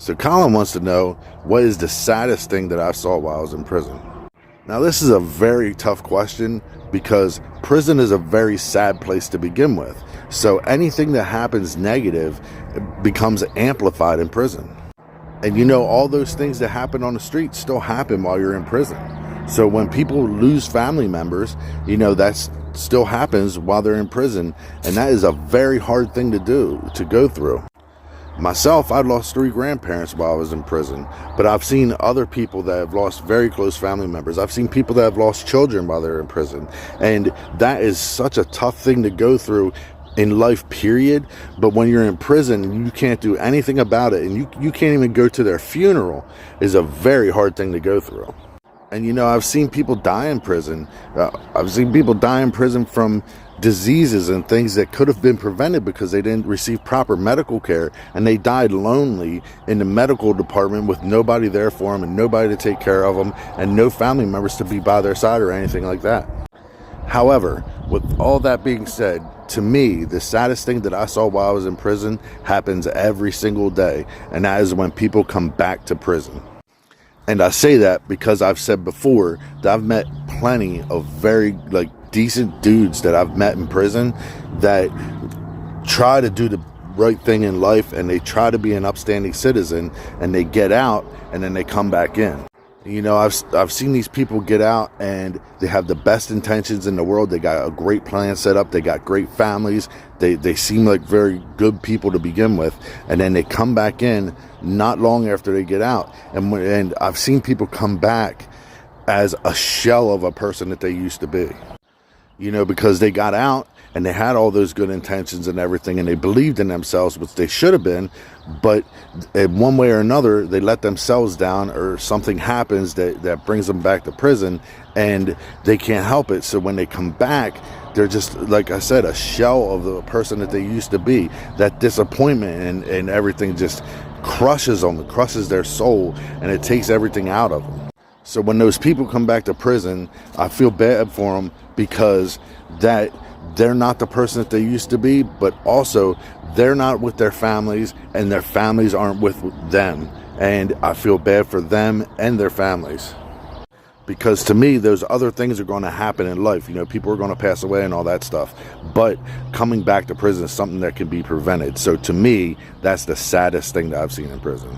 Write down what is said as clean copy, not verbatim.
So Colin wants to know, what is the saddest thing that I saw while I was in prison? Now, this is a very tough question because prison is a very sad place to begin with. So anything that happens negative becomes amplified in prison. And you know, all those things that happen on the street still happen while you're in prison. So when people lose family members, you know, that still happens while they're in prison. And that is a very hard thing to go through. Myself, I lost 3 grandparents while I was in prison, but I've seen other people that have lost very close family members. I've seen people that have lost children while they're in prison. And that is such a tough thing to go through in life, period. But when you're in prison, you can't do anything about it, and you can't even go to their funeral. Is a very hard thing to go through. And you know, I've seen people die in prison. I've seen people die in prison from diseases and things that could have been prevented because they didn't receive proper medical care, and they died lonely in the medical department with nobody there for them and nobody to take care of them and no family members to be by their side or anything like that. However, with all that being said, to me, the saddest thing that I saw while I was in prison happens every single day, and that is when people come back to prison. And I say that because I've said before that I've met plenty of very decent dudes that I've met in prison that try to do the right thing in life, and they try to be an upstanding citizen, and they get out and then they come back in. You know, I've seen these people get out and they have the best intentions in the world. They got a great plan set up. They got great families. They seem like very good people to begin with. And then they come back in not long after they get out. And I've seen people come back as a shell of a person that they used to be. You know, because they got out and they had all those good intentions and everything, and they believed in themselves, which they should have been, but in one way or another, they let themselves down, or something happens that brings them back to prison, and they can't help it. So when they come back, they're just, like I said, a shell of the person that they used to be. That disappointment and everything just crushes them, crushes their soul, and it takes everything out of them. So when those people come back to prison, I feel bad for them, because that they're not the person that they used to be, but also they're not with their families, and their families aren't with them. And I feel bad for them and their families, because to me, those other things are going to happen in life. You know, people are going to pass away and all that stuff, but coming back to prison is something that can be prevented. So to me, that's the saddest thing that I've seen in prison.